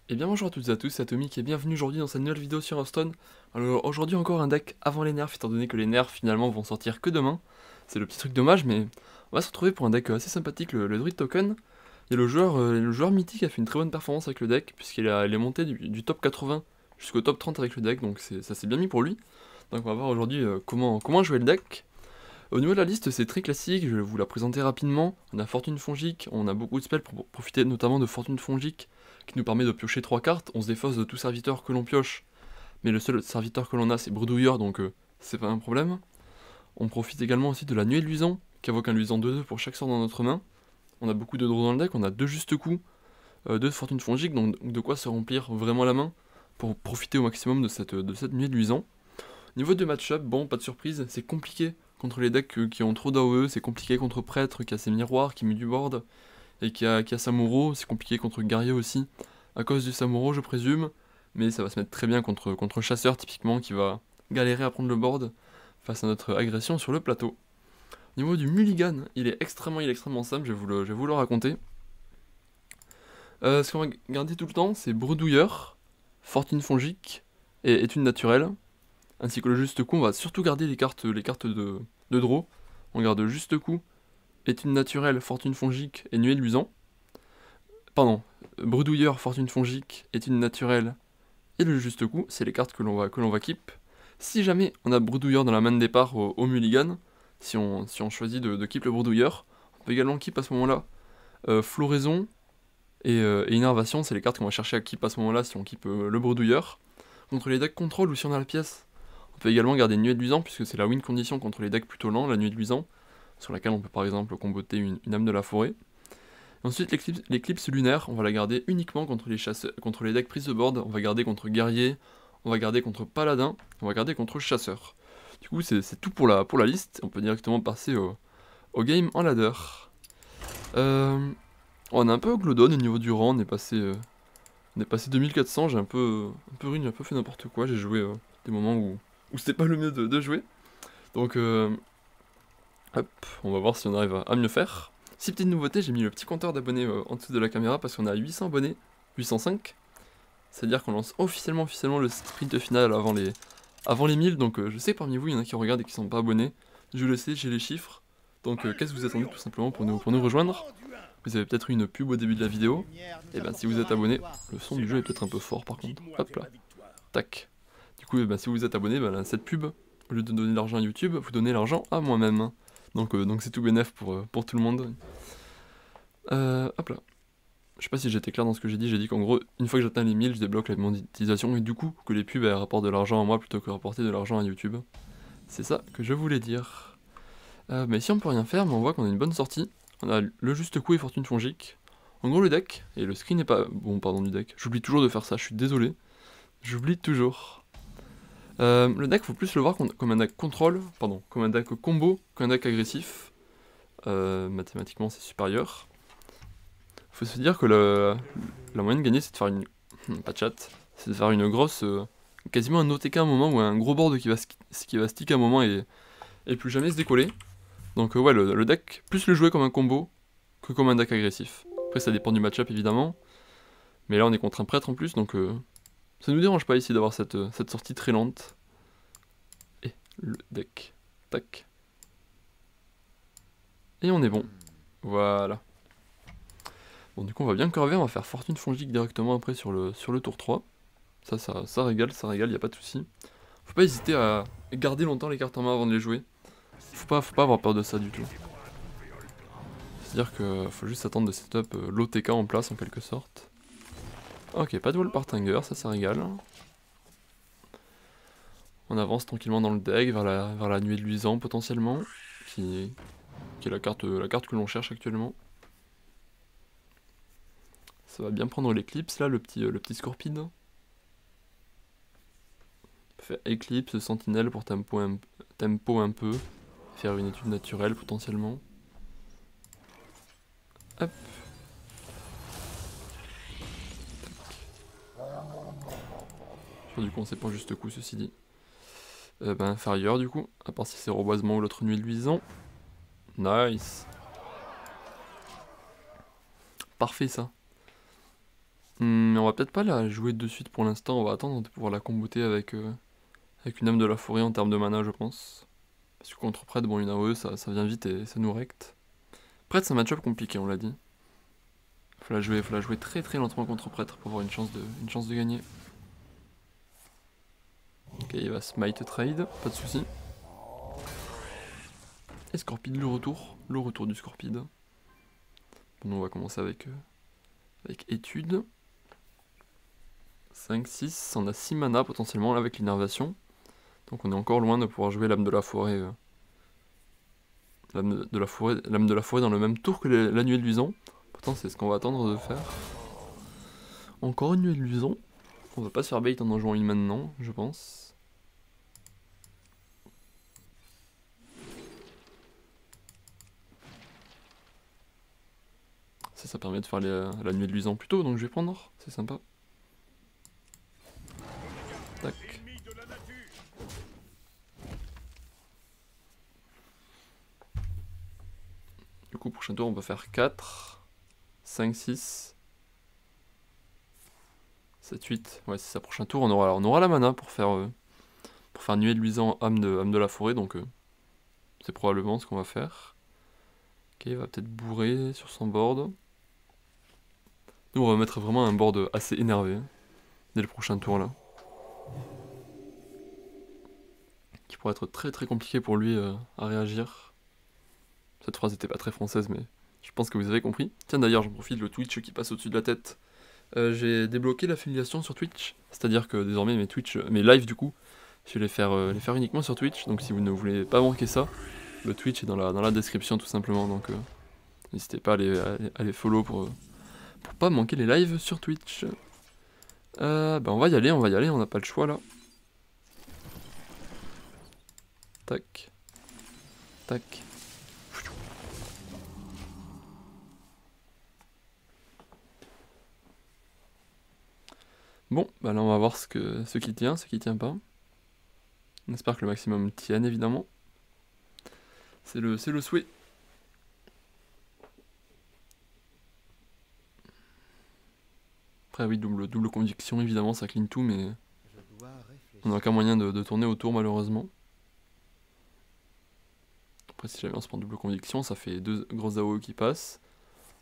Et bien bonjour à toutes et à tous, c'est Atomic et bienvenue aujourd'hui dans cette nouvelle vidéo sur Hearthstone. Alors aujourd'hui encore un deck avant les nerfs, étant donné que les nerfs finalement vont sortir que demain. C'est le petit truc dommage, mais on va se retrouver pour un deck assez sympathique, le Druid Token. Il y a le joueur mythique qui a fait une très bonne performance avec le deck, puisqu'il il est monté du top 80 jusqu'au top 30 avec le deck, donc ça s'est bien mis pour lui. Donc on va voir aujourd'hui comment jouer le deck. Au niveau de la liste, c'est très classique, je vais vous la présenter rapidement. On a Fortune Fongique, on a beaucoup de spells pour profiter notamment de Fortune Fongique, qui nous permet de piocher 3 cartes. On se défausse de tout serviteur que l'on pioche, mais le seul serviteur que l'on a c'est Bredouilleur, donc c'est pas un problème. On profite également aussi de la Nuée de Luisant, qui invoque un Luisant 2/2 pour chaque sort dans notre main. On a beaucoup de draws dans le deck, on a 2 justes coups, 2 Fortune Fongique, donc de quoi se remplir vraiment la main pour profiter au maximum de cette Nuée de Luisant. Niveau de match-up, bon, pas de surprise, c'est compliqué contre les decks qui ont trop d'AOE, c'est compliqué contre Prêtre qui a ses miroirs, qui met du board, et qui a Samuro, c'est compliqué contre Guerrier aussi, à cause du Samuro je présume, mais ça va se mettre très bien contre Chasseur typiquement, qui va galérer à prendre le board face à notre agression sur le plateau. Niveau du Mulligan, il est extrêmement simple, je vais vous le raconter. Ce qu'on va garder tout le temps, c'est Bredouilleur, Fortune Fongique et Étude Naturelle, ainsi que le juste coup. On va surtout garder les cartes de draw. On garde juste coup, Étude Naturelle, Fortune Fongique et Nuée de Luisant. Pardon, Bredouilleur, Fortune Fongique, Étude Naturelle et le juste coup, c'est les cartes que l'on va keep. Si jamais on a Bredouilleur dans la main de départ au Mulligan, si on choisit de keep le Bredouilleur, on peut également keep à ce moment-là Floraison et Innervation, c'est les cartes qu'on va chercher à keep à ce moment-là si on keep le Bredouilleur. Contre les decks contrôle ou si on a la pièce, on peut également garder Nuée de Luisant, puisque c'est la win condition contre les decks plutôt lents, la Nuée de Luisant, sur laquelle on peut par exemple comboter une âme de la forêt. Ensuite, l'éclipse lunaire, on va la garder uniquement contre les decks prise de board, on va garder contre guerrier, on va garder contre paladin, on va garder contre chasseur. Du coup, c'est tout pour la liste, on peut directement passer au game en ladder. On a un peu au Glodon au niveau du rang, on est passé 2400, j'ai un peu rune, j'ai un peu fait n'importe quoi, j'ai joué des moments où c'était pas le mieux de jouer. Donc, hop, on va voir si on arrive à mieux faire. Si petite nouveauté, j'ai mis le petit compteur d'abonnés en dessous de la caméra parce qu'on a 800 abonnés, 805. C'est-à-dire qu'on lance officiellement le sprint final avant les 1000. Donc je sais parmi vous, il y en a qui regardent et qui sont pas abonnés. Je le sais, j'ai les chiffres. Donc qu'est-ce que vous attendez tout simplement pour nous rejoindre? Vous avez peut-être eu une pub au début de la vidéo. Et ben si vous êtes abonné, le son du jeu est peut-être un peu fort par contre. Hop là, tac. Du coup, si vous êtes abonné, cette pub, au lieu de donner l'argent à YouTube, vous donnez l'argent à moi-même. Donc c'est tout bénef pour tout le monde. Hop là. Je sais pas si j'étais clair dans ce que j'ai dit qu'en gros, une fois que j'atteins les 1000, je débloque la monétisation et du coup, que les pubs elles rapportent de l'argent à moi plutôt que rapporter de l'argent à YouTube. C'est ça que je voulais dire. Mais si on peut rien faire, mais on voit qu'on a une bonne sortie. On a le juste coup et Fortune Fongique. En gros, le deck, et le screen n'est pas... Bon, pardon du deck. J'oublie toujours de faire ça, je suis désolé. J'oublie toujours. Le deck, faut plus le voir comme un deck contrôle, pardon, comme un deck combo qu'un deck agressif. Mathématiquement, c'est supérieur. Faut se dire que la moyenne gagnée, c'est de faire une... pas de chat. C'est de faire une grosse... quasiment un OTK à un moment, ou un gros board qui va stick à un moment et plus jamais se décoller. Donc ouais, le deck, plus le jouer comme un combo que comme un deck agressif. Après, ça dépend du match-up, évidemment. Mais là, on est contre un prêtre en plus, donc... ça nous dérange pas ici d'avoir cette sortie très lente. Et le deck. Tac. Et on est bon. Voilà. Bon, du coup, on va bien curver, on va faire Fortune Fongique directement après sur le tour 3. Ça régale, y a pas de souci. Faut pas hésiter à garder longtemps les cartes en main avant de les jouer. Faut pas avoir peur de ça du tout. C'est-à-dire que faut juste attendre de setup l'OTK en place en quelque sorte. Ok, pas de wall partinger, ça régale. On avance tranquillement dans le deck vers la nuée de luisant potentiellement, qui est la carte que l'on cherche actuellement. Ça va bien prendre l'éclipse là, le petit scorpide. On peut faire éclipse, sentinelle pour tempo un peu. Faire une étude naturelle potentiellement. Hop. Du coup on sait pas juste coup ceci dit. Inférieur du coup, à part si c'est reboisement ou l'autre nuit de luisant. Nice. Parfait ça. Mais on va peut-être pas la jouer de suite pour l'instant, on va attendre de pouvoir la comboter avec, avec une âme de la forêt en termes de mana, je pense. Parce que contre prêtre, bon, une AOE, ça vient vite et ça nous recte. Prêtre, c'est un match-up compliqué, on l'a dit. Faut la jouer très très lentement contre prêtre pour avoir une chance de gagner. Ok, il va smite trade, pas de soucis. Et Scorpide le retour du Scorpide. Bon, on va commencer avec étude. 5, 6, on a 6 mana potentiellement là avec l'innervation. Donc on est encore loin de pouvoir jouer l'âme de la forêt. L'âme de la forêt dans le même tour que la nuée de luisant. Pourtant c'est ce qu'on va attendre de faire. Encore une nuée de luisant. On va pas se faire bait en jouant une maintenant, je pense. Ça permet de faire la nuée de luisant plus tôt, donc je vais prendre, c'est sympa. Tac. Du coup, prochain tour, on va faire 4, 5, 6, 7, 8. Ouais, c'est ça, prochain tour, on aura la mana pour faire nuée de luisant âme de la forêt, donc c'est probablement ce qu'on va faire. Ok, il va peut-être bourrer sur son board. Nous, on va mettre vraiment un board assez énervé dès le prochain tour là. Qui pourrait être très très compliqué pour lui à réagir. Cette phrase n'était pas très française, mais je pense que vous avez compris. Tiens, d'ailleurs, j'en profite, le Twitch qui passe au-dessus de la tête. J'ai débloqué l'affiliation sur Twitch, c'est-à-dire que désormais mes lives du coup, je vais les faire uniquement sur Twitch. Donc si vous ne voulez pas manquer ça, le Twitch est dans la description tout simplement. Donc n'hésitez pas à les follow pour pas manquer les lives sur Twitch. Bah on va y aller, on n'a pas le choix là. Tac. Tac. Bon, bah là on va voir ce qui tient, ce qui tient pas. On espère que le maximum tienne évidemment. C'est le souhait. Après oui, double conviction évidemment, ça clean tout, mais on n'a aucun moyen de tourner autour malheureusement. Après si jamais on se prend double conviction, ça fait 2 grosses AOE qui passent.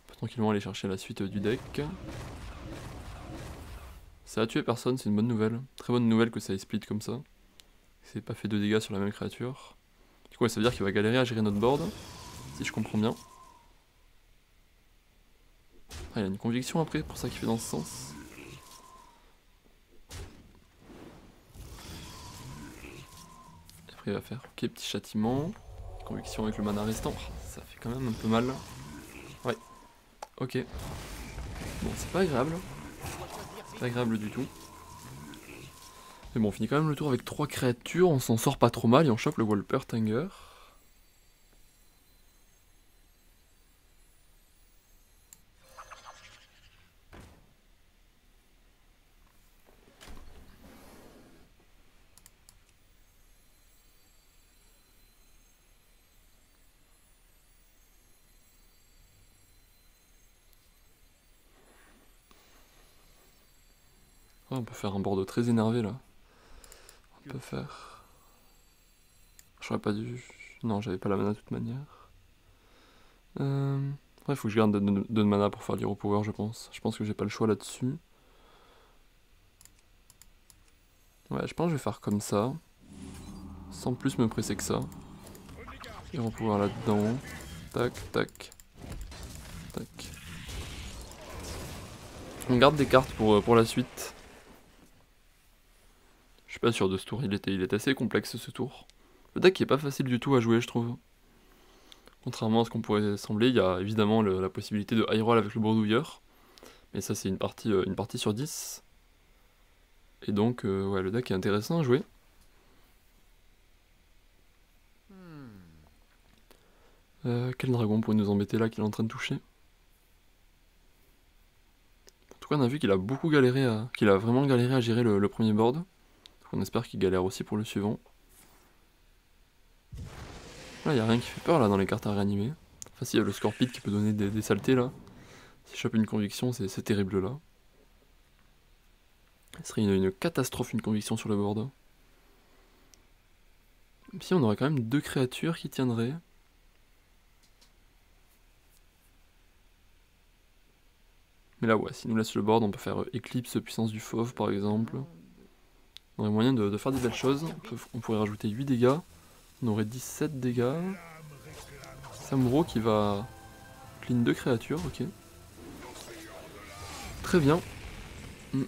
On peut tranquillement aller chercher la suite du deck. Ça a tué personne, c'est une bonne nouvelle. Très bonne nouvelle que ça ait split comme ça. C'est pas fait 2 dégâts sur la même créature. Du coup, ça veut dire qu'il va galérer à gérer notre board, si je comprends bien. Ah, il a une conviction après, pour ça qu'il fait dans ce sens. Et après, il va faire ok, petit châtiment. Conviction avec le mana restant. Ça fait quand même un peu mal. Ouais. Ok. Bon, c'est pas agréable. C'est pas agréable du tout. Mais bon, on finit quand même le tour avec 3 créatures. On s'en sort pas trop mal et on chope le Wolpertinger. Oh, on peut faire un board très énervé là. On peut faire... J'aurais pas dû... Non, j'avais pas la mana de toute manière. Après, il faut que je garde 2 mana pour faire l'Hero Power, je pense. Je pense que j'ai pas le choix là-dessus. Ouais, je pense que je vais faire comme ça. Sans plus me presser que ça. Hero Power là-dedans. Tac, tac. Tac. On garde des cartes pour la suite. Je suis pas sûr de ce tour, il est assez complexe ce tour. Le deck est pas facile du tout à jouer, je trouve. Contrairement à ce qu'on pourrait sembler, il y a évidemment la possibilité de high roll avec le bredouilleur. Mais ça c'est une partie sur 10. Et donc ouais, le deck est intéressant à jouer. Quel dragon pourrait nous embêter là qu'il est en train de toucher? En tout cas on a vu qu'il a beaucoup galéré qu'il a vraiment galéré à gérer le premier board. Donc on espère qu'il galère aussi pour le suivant. Là, il n'y a rien qui fait peur là dans les cartes à réanimer. Enfin, si, il y a le Scorpide qui peut donner des saletés là. Si je chope une conviction, c'est terrible là. Ce serait une catastrophe, une conviction sur le board. Si on aurait quand même 2 créatures qui tiendraient. Mais là ouais, s'il nous laisse le board, on peut faire Éclipse, puissance du fauve par exemple. On aurait moyen de faire des belles choses. On pourrait rajouter 8 dégâts. On aurait 17 dégâts. Samuro qui va clean 2 créatures, ok. Très bien. Bon,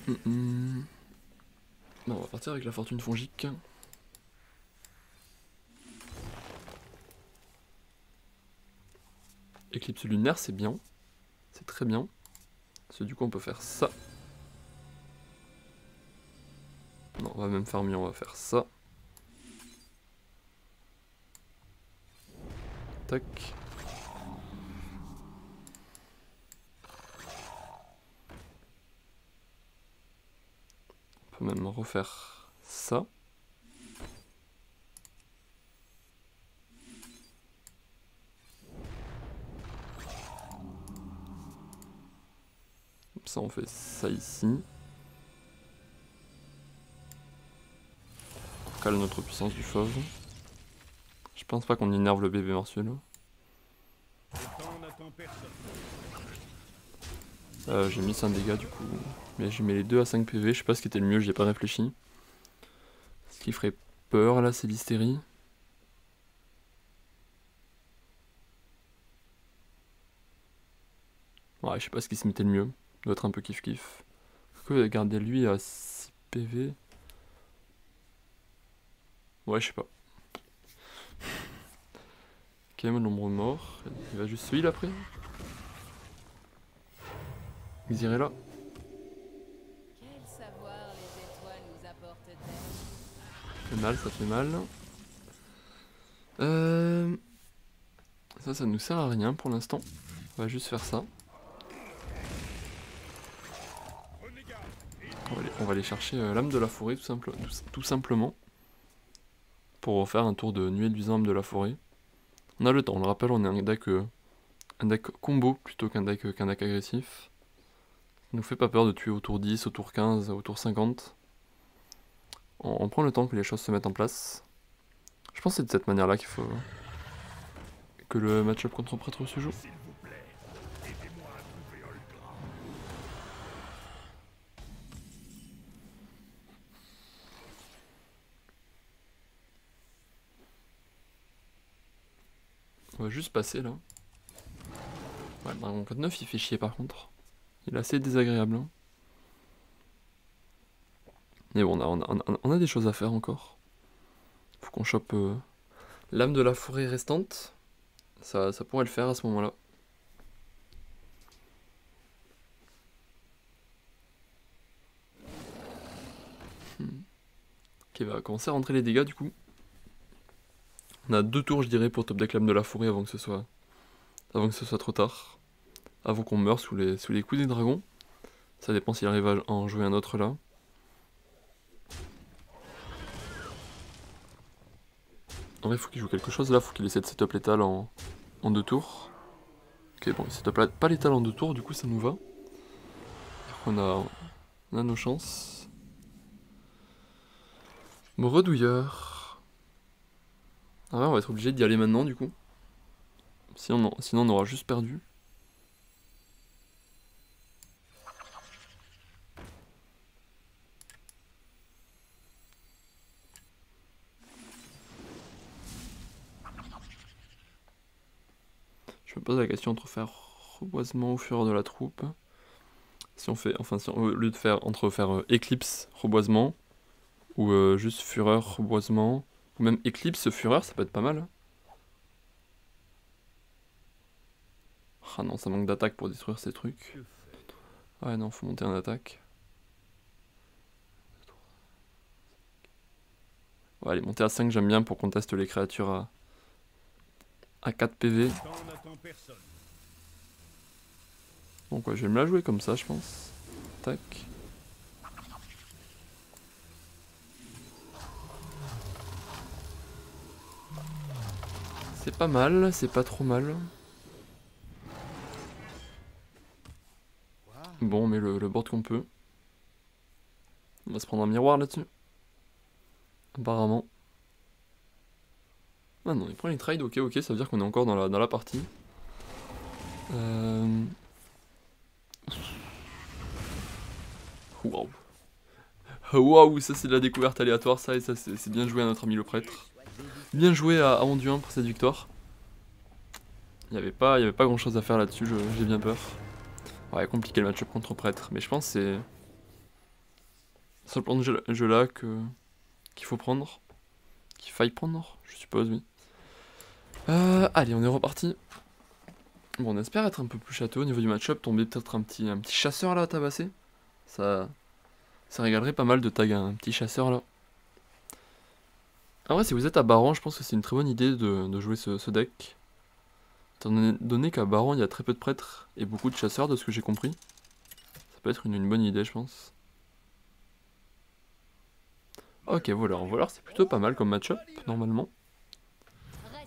on va partir avec la fortune fongique. Éclipse lunaire, c'est bien. C'est très bien. Parce que du coup, on peut faire ça. Non, on va même faire mieux, on va faire ça. Tac. On peut même refaire ça. Comme ça, on fait ça ici. On cale notre puissance du fauve. Je pense pas qu'on énerve le bébé Martial. J'ai mis 5 dégâts du coup. Mais j'ai mis les 2 à 5 PV, je sais pas ce qui était le mieux, j'y ai pas réfléchi. Ce qui ferait peur là, c'est l'hystérie. Ouais, je sais pas ce qui se mettait le mieux. Doit être un peu kiff-kiff. Pourquoi garder lui à 6 PV? Ouais, je sais pas. Quand même l'ombre mort. Il va juste heal après. Xyrella. Ça fait mal, ça fait mal. Ça nous sert à rien pour l'instant. On va juste faire ça. On va aller chercher l'âme de la forêt tout simplement. Pour refaire un tour de nuée du âme de la forêt. On a le temps, on le rappelle, on est un deck combo plutôt qu'un deck agressif. Ça nous fait pas peur de tuer au tour 10, au tour 15, au tour 50. On prend le temps que les choses se mettent en place. Je pense que c'est de cette manière-là qu'il faut que le match-up contre prêtre se joue. On va juste passer là. Ouais, le dragon code 9 il fait chier par contre. Il est assez désagréable. Hein. Mais bon, on a des choses à faire encore. Faut qu'on chope l'âme de la forêt restante. Ça pourrait le faire à ce moment-là. Ok, va commencer à rentrer les dégâts du coup. On a 2 tours je dirais pour top deck l'âme de la forêt avant que ce soit trop tard. Avant qu'on meure sous les coups des dragons. Ça dépend s'il arrive à en jouer un autre là. En vrai, il faut qu'il joue quelque chose là, faut qu'il essaie de setup létal en 2 tours. Ok, bon, il setup pas létal en 2 tours, du coup ça nous va. On a nos chances. Bredouilleur. Ah ouais, on va être obligé d'y aller maintenant du coup. Sinon on aura juste perdu. Je me pose la question entre faire reboisement ou fureur de la troupe. Si on fait, enfin, au lieu de faire, éclipse, reboisement, ou juste fureur, reboisement, ou même éclipse, fureur, ça peut être pas mal. Ah non, ça manque d'attaque pour détruire ces trucs. Ouais, non, faut monter en attaque. Ouais, allez, monter à 5, j'aime bien pour qu'on teste les créatures à 4 PV. Donc ouais, je vais me la jouer comme ça, je pense. Tac. C'est pas mal, c'est pas trop mal. Bon, on met le board qu'on peut. On va se prendre un miroir là-dessus. Apparemment. Ah non, il prend les trades, ok, ça veut dire qu'on est encore dans la partie. Waouh. Waouh, ça c'est de la découverte aléatoire, ça, et ça c'est bien joué à notre ami le prêtre. Bien joué à Onduin pour cette victoire. Il n'y avait pas grand chose à faire là-dessus, j'ai bien peur. Ouais, compliqué le match-up contre prêtre, mais je pense que c'est sur le plan de jeu là qu'il faut prendre. Qu'il faille prendre, je suppose, oui. Allez, on est reparti. Bon, on espère être un peu plus château au niveau du match-up, tomber peut-être un petit chasseur là à tabasser. Ça régalerait pas mal de tag un petit chasseur là. En vrai, si vous êtes à Baron, je pense que c'est une très bonne idée de jouer ce deck. Étant donné qu'à Baron, il y a très peu de prêtres et beaucoup de chasseurs, de ce que j'ai compris. Ça peut être une bonne idée, je pense. Ok, voleur, c'est plutôt pas mal comme match-up, normalement.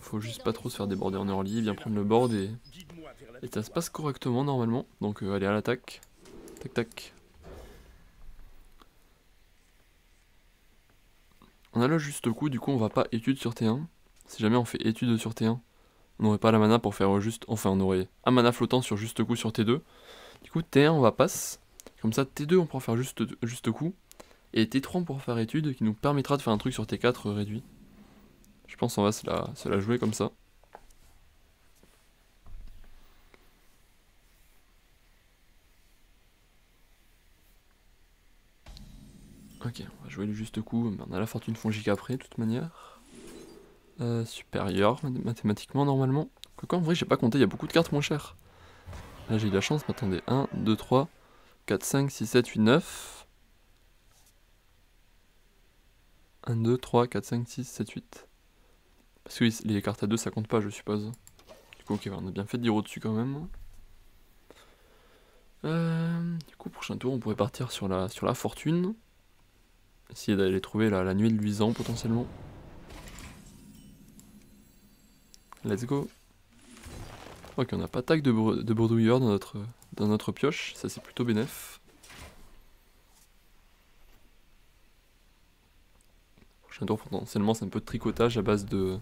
Faut juste pas trop se faire déborder en early, bien prendre le board et ça se passe correctement, normalement. Donc, allez, à l'attaque. Tac, tac. On a le juste coup, du coup, on va pas étude sur T1. Si jamais on fait étude sur T1, on n'aurait pas la mana pour faire juste... Enfin, on aurait un mana flottant sur juste coup sur T2. Du coup, T1, on va passe. Comme ça, T2, on pourra faire juste coup. Et T3, on pourra faire étude, qui nous permettra de faire un truc sur T4 réduit. Je pense qu'on va se la jouer comme ça. Ok, on va jouer le juste coup, mais on a la fortune fongique après, de toute manière. Supérieur, mathématiquement, normalement. Quoique, en vrai, j'ai pas compté, il y a beaucoup de cartes moins chères. Là, j'ai eu de la chance, mais attendez. 1, 2, 3, 4, 5, 6, 7, 8, 9. 1, 2, 3, 4, 5, 6, 7, 8. Parce que oui, les cartes à 2, ça compte pas, je suppose. Du coup, ok, on a bien fait de dire au-dessus quand même. Du coup, prochain tour, on pourrait partir sur la fortune. Essayer d'aller trouver la nuée de luisant, potentiellement. Let's go. Ok, on n'a pas tag de bredouilleur dans notre pioche, ça c'est plutôt bénef. Prochain tour, potentiellement, c'est un peu de tricotage à base de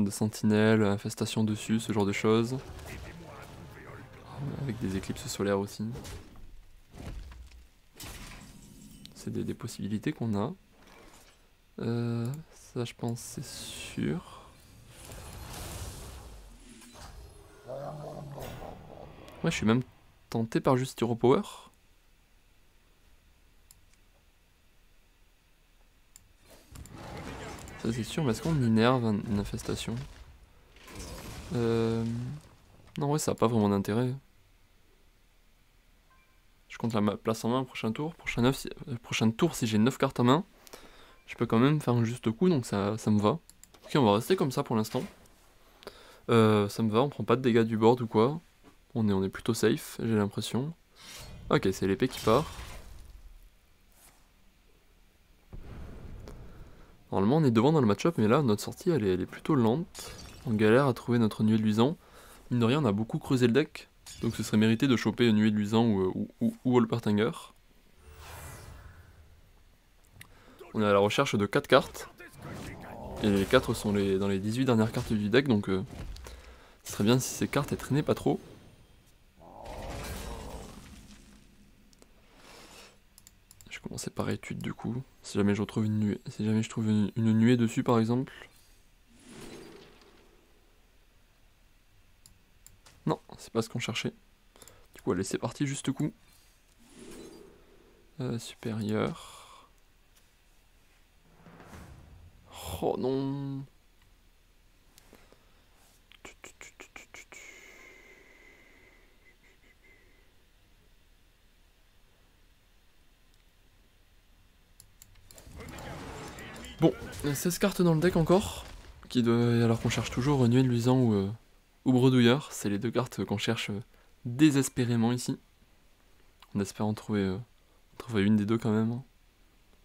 sentinelles, infestation dessus, ce genre de choses. Avec des éclipses solaires aussi. C'est des possibilités qu'on a. Ça, je pense, c'est sûr. Ouais, je suis même tenté par juste Hero Power. Ça, c'est sûr, mais est-ce qu'on innerve une infestation? Non, ouais, ça n'a pas vraiment d'intérêt. Je compte la place en main au prochain tour. Prochain tour, si j'ai 9 cartes en main, je peux quand même faire un juste coup, donc ça me va. Ok, on va rester comme ça pour l'instant. Ça me va, on prend pas de dégâts du board ou quoi. On est plutôt safe, j'ai l'impression. Ok, c'est l'épée qui part. Normalement, on est devant dans le match-up, mais là, notre sortie, elle est plutôt lente. On galère à trouver notre nuée de luisant. Mine de rien, on a beaucoup creusé le deck. Donc ce serait mérité de choper une nuée de luisant ou Wolpertinger. On est à la recherche de 4 cartes. Et les 4 sont dans les 18 dernières cartes du deck, donc ce serait bien si ces cartes elles traînaient pas trop. Je vais commencer par étude du coup. Si jamais je retrouve une nuée, si jamais je trouve une nuée dessus par exemple. Non, c'est pas ce qu'on cherchait. Du coup, allez, c'est parti, juste coup. Supérieur. Oh non. Bon, 16 cartes dans le deck encore. Alors qu'on cherche toujours nuée de luisant ou bredouilleur. C'est les deux cartes qu'on cherche désespérément ici. On espère en trouver une des deux quand même.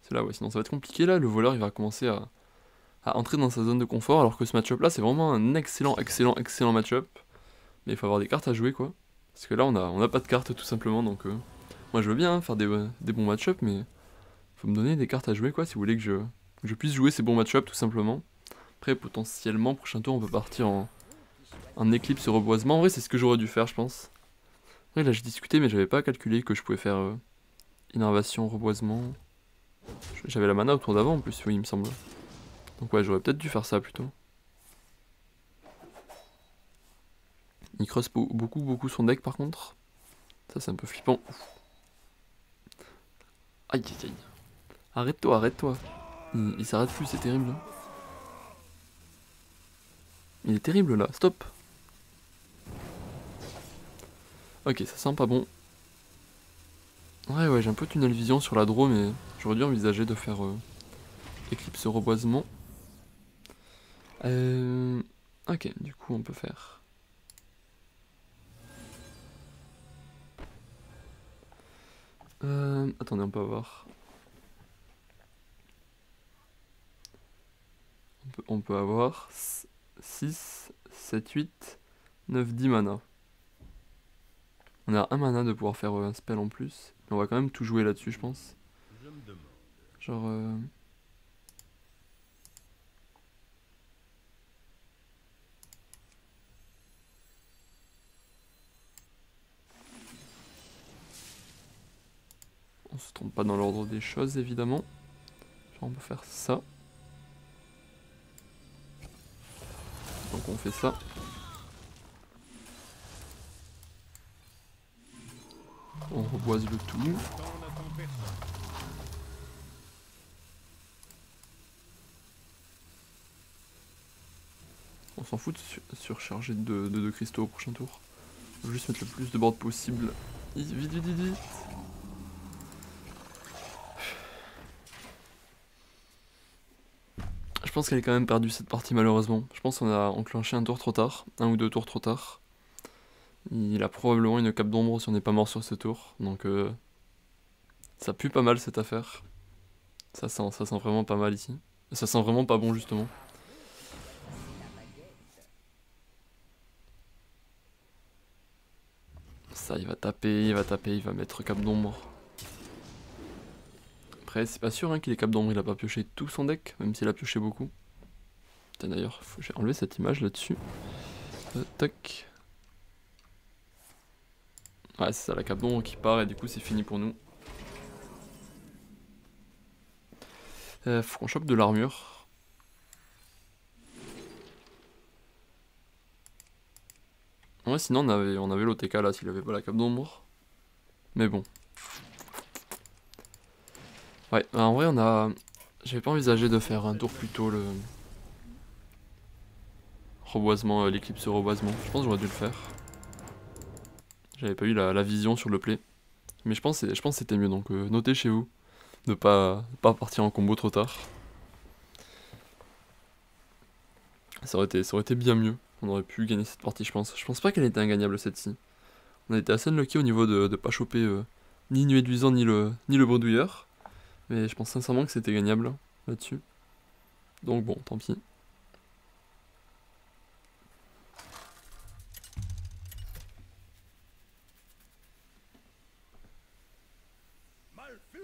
C'est là, ouais, sinon ça va être compliqué là. Le voleur il va commencer à entrer dans sa zone de confort. Alors que ce match-up là, c'est vraiment un excellent match-up. Mais il faut avoir des cartes à jouer quoi. Parce que là, on a pas de cartes tout simplement. Donc Moi je veux bien hein, faire des bons match-up, mais faut me donner des cartes à jouer quoi, si vous voulez que je puisse jouer ces bons match-up tout simplement. Après potentiellement, prochain tour on peut partir en éclipse reboisement. En vrai c'est ce que j'aurais dû faire je pense. Ouais là j'ai discuté mais j'avais pas calculé que je pouvais faire innervation, reboisement. J'avais la mana au tour d'avant en plus, oui il me semble. Donc ouais j'aurais peut-être dû faire ça plutôt. Il creuse beaucoup son deck par contre. Ça c'est un peu flippant. Aïe aïe aïe. Arrête-toi, arrête-toi. Il s'arrête plus, c'est terrible. Il est terrible là, stop. Ok, ça sent pas bon. Ouais, j'ai un peu tunnel vision sur la draw, mais j'aurais dû envisager de faire éclipse reboisement. Ok, du coup on peut faire. Attendez, on peut avoir. On peut avoir 6, 7, 8, 9, 10 mana. On a un mana de pouvoir faire un spell en plus. Mais on va quand même tout jouer là-dessus, je pense. Genre. On se trompe pas dans l'ordre des choses, évidemment. Genre, on peut faire ça. Donc on fait ça. On reboise le tout. On s'en fout de surcharger de 2 cristaux au prochain tour. On va juste mettre le plus de board possible. Vite. Je pense qu'elle est quand même perdue cette partie malheureusement. Je pense qu'on a enclenché un tour trop tard. 1 ou 2 tours trop tard. Il a probablement une cape d'ombre si on n'est pas mort sur ce tour. Donc ça pue pas mal cette affaire. Ça sent vraiment pas mal ici. Ça sent vraiment pas bon justement. Ça il va taper, il va mettre cape d'ombre. Après c'est pas sûr hein, qu'il ait cape d'ombre, il a pas pioché tout son deck, même s'il a pioché beaucoup. Tiens d'ailleurs, j'ai enlevé cette image là-dessus. Tac. Ouais c'est ça, la cape d'ombre qui part et du coup c'est fini pour nous. Faut qu'on chope de l'armure. Ouais sinon on avait l'OTK là s'il avait pas la cape d'ombre. Mais bon. Ouais, bah, en vrai on a... J'avais pas envisagé de faire un tour plus tôt le... Reboisement, l'éclipse reboisement. Je pense que j'aurais dû le faire. J'avais pas eu la vision sur le play. Mais je pense que c'était mieux, donc notez chez vous. De pas partir en combo trop tard. Ça aurait été bien mieux. On aurait pu gagner cette partie, je pense. Je pense pas qu'elle était ingagnable cette-ci. On a été assez unlucky au niveau de pas choper ni Nuée Duisant ni le Bredouilleur. Mais je pense sincèrement que c'était gagnable là-dessus. Donc bon, tant pis.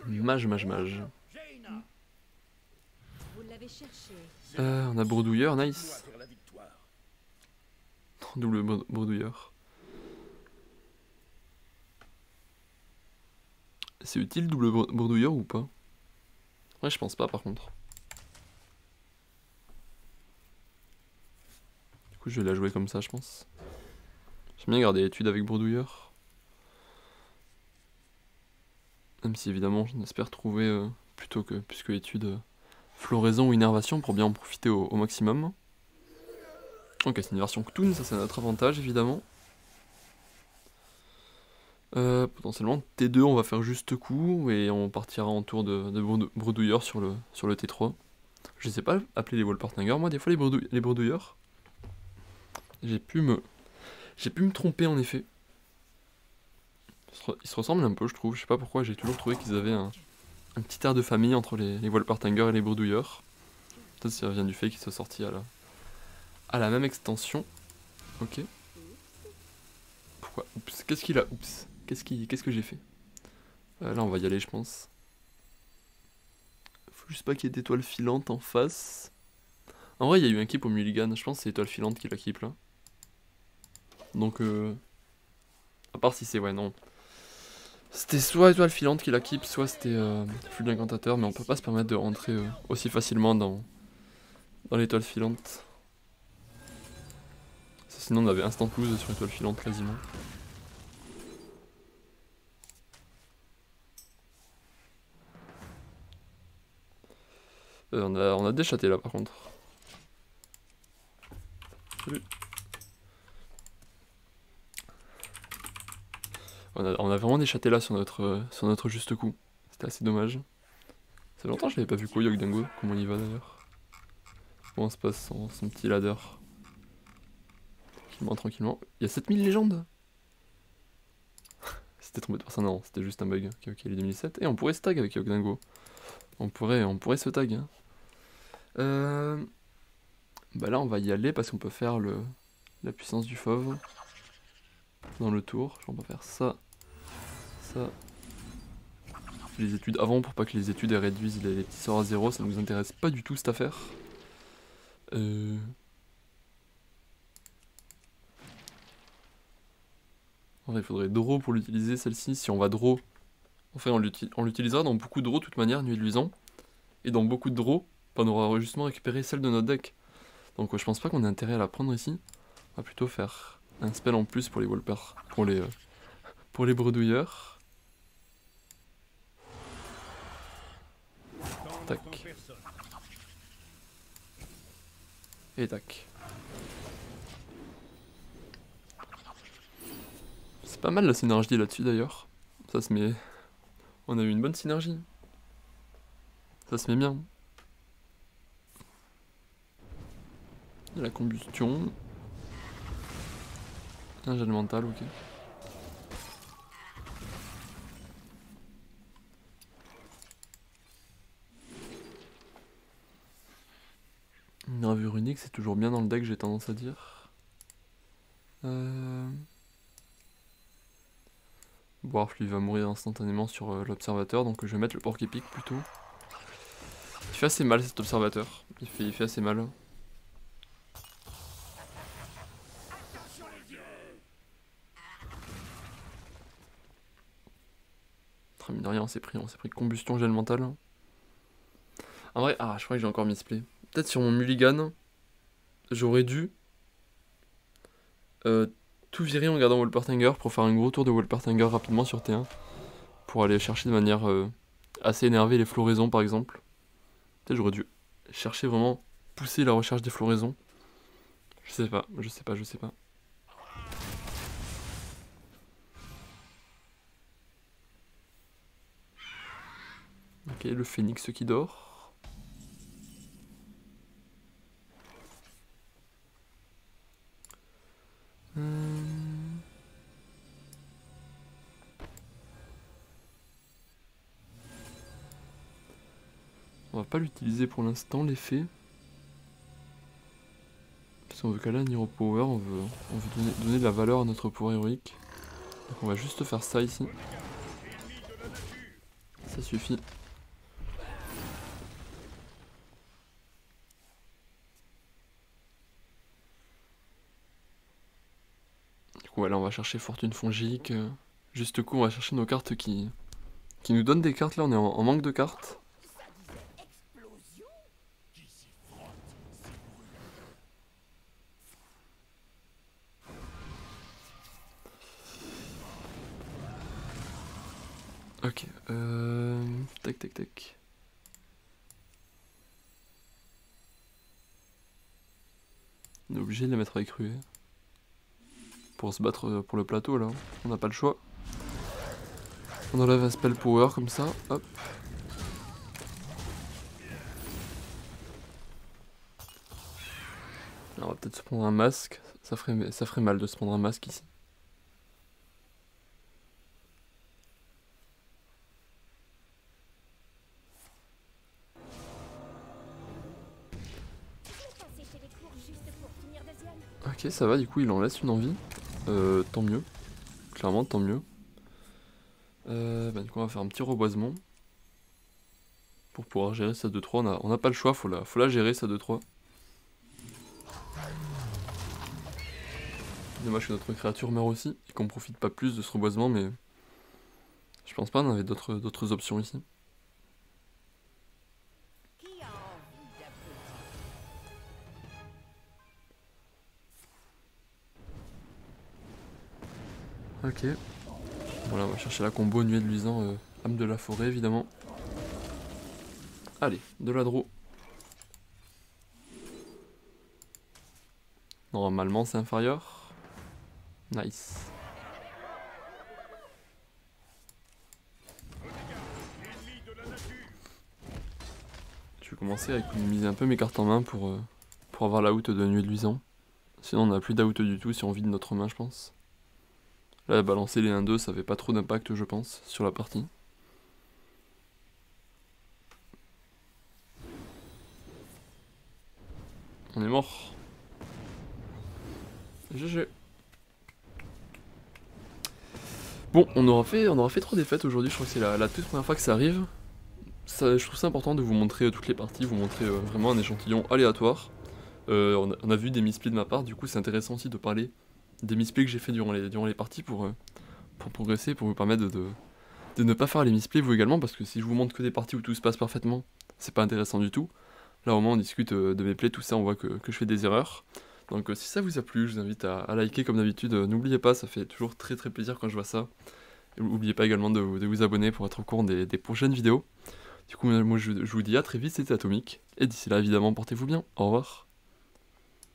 Mage. On a Bredouilleur, nice. Double Bredouilleur. C'est utile double Bredouilleur ou pas? Ouais, je pense pas par contre. Du coup, je vais la jouer comme ça, je pense. J'aime bien garder étude avec Bredouilleur. Même si évidemment, j'espère trouver plutôt que puisque étude floraison ou innervation pour bien en profiter au maximum. Ok, c'est une version Cthulhu, ça c'est notre avantage évidemment. Potentiellement T2 on va faire juste coup et on partira en tour de bredouilleur sur le T3. Je sais pas appeler les Wallpartnager moi des fois les bredouilleurs. J'ai pu me tromper en effet. Ils se ressemblent un peu je trouve, je sais pas pourquoi j'ai toujours trouvé qu'ils avaient un petit air de famille entre les Wallpartnager et les bredouilleurs. Peut-être ça vient du fait qu'ils soient sortis à la même extension. Ok. Pourquoi? Oups, qu'est-ce qu'il a? Oups. Qu'est-ce que j'ai fait? Là on va y aller je pense. Faut juste pas qu'il y ait d'étoiles filantes en face. En vrai il y a eu un keep au mulligan, je pense que c'est étoile filante qui la keep là. Donc à part si c'est ouais non. C'était soit étoile filante qui la keep, soit c'était flux d'incantateur, mais on peut pas se permettre de rentrer aussi facilement dans l'étoile filante. Sinon on avait instant lose sur étoile filante quasiment. On a déchaté là par contre. Salut. On a vraiment déchaté là sur notre juste coup. C'était assez dommage. Ça fait longtemps que je l'avais pas vu Koyok Dingo. Comment il va d'ailleurs? Comment se passe son petit ladder? Tranquillement. Il y a 7000 légendes. C'était trompé de personne, non, c'était juste un bug. Ok, les 2007. Et on pourrait se tag avec Koyok Dingo. On pourrait se tag. Hein. Bah là on va y aller parce qu'on peut faire la puissance du fauve dans le tour. On va faire ça. Ça. Les études avant pour pas que les études réduisent les petits sorts à 0, ça nous intéresse pas du tout cette affaire. En vrai il faudrait draw pour l'utiliser celle-ci. Si on va draw, enfin on l'utilisera dans beaucoup de draw de toute manière, nuit de luisant. Et dans beaucoup de draw, on aura justement récupéré celle de notre deck. Donc je pense pas qu'on ait intérêt à la prendre ici. On va plutôt faire un spell en plus pour les Wolpers, pour les bredouilleurs. Tac. Et tac. C'est pas mal la synergie là-dessus d'ailleurs. Ça se met... On a eu une bonne synergie. Ça se met bien. La combustion. Un gel mental, ok. Une gravure unique, c'est toujours bien dans le deck, j'ai tendance à dire. Dwarf lui va mourir instantanément sur l'observateur, donc je vais mettre le porc épique plutôt. Il fait assez mal cet observateur, il fait assez mal. Mine de rien, on s'est pris combustion gel mental. En vrai, je crois que j'ai encore misplay. Peut-être sur mon mulligan, j'aurais dû tout virer en gardant Wolpertinger pour faire un gros tour de Wolpertinger rapidement sur T1. Pour aller chercher de manière assez énervée les floraisons par exemple. Peut-être j'aurais dû chercher vraiment, pousser la recherche des floraisons. Je sais pas. Ok, le phénix qui dort. On va pas l'utiliser pour l'instant, l'effet. Si on veut caler un hero power, on veut donner de la valeur à notre pouvoir héroïque. Donc on va juste faire ça ici. Ça suffit. Du coup, là on va chercher fortune fongique. Juste coup, on va chercher nos cartes qui nous donnent des cartes. Là, on est en manque de cartes. Ok, tac. On est obligé de les mettre avec ruée. Pour se battre pour le plateau là, on n'a pas le choix. On enlève un spell power comme ça, hop. Là, on va peut-être se prendre un masque, ça ferait mal de se prendre un masque ici. Ok, ça va, du coup il en laisse une envie. Tant mieux. Clairement, tant mieux. Du coup on va faire un petit reboisement. Pour pouvoir gérer sa 2-3, on n'a pas le choix, faut la gérer sa 2-3. Dommage que notre créature meure aussi, et qu'on profite pas plus de ce reboisement, mais je pense pas, on avait d'autres options ici. Ok. Voilà, on va chercher la combo nuée de luisant, âme de la forêt évidemment. Allez, de la draw. Normalement c'est inférieur. Nice. Je vais commencer à économiser un peu mes cartes en main pour avoir la out de nuée de luisant. Sinon on n'a plus d'out du tout si on vide notre main je pense. Là balancer les 1-2 ça fait pas trop d'impact je pense sur la partie. On est mort. GG. Bon, on aura fait 3 défaites aujourd'hui, je crois que c'est la toute première fois que ça arrive. Je trouve ça important de vous montrer toutes les parties, vous montrer vraiment un échantillon aléatoire. On a vu des misplays de ma part, du coup c'est intéressant aussi de parler des misplays que j'ai fait durant les parties pour progresser, pour vous permettre de ne pas faire les misplays vous également, parce que si je vous montre que des parties où tout se passe parfaitement, c'est pas intéressant du tout. Là au moins on discute de mes plays, tout ça, on voit que je fais des erreurs. Donc si ça vous a plu, je vous invite à liker comme d'habitude, n'oubliez pas, ça fait toujours très très plaisir quand je vois ça. Et n'oubliez pas également de vous abonner pour être au courant des prochaines vidéos. Du coup moi je vous dis à très vite, c'était Atomic, et d'ici là évidemment portez-vous bien, au revoir.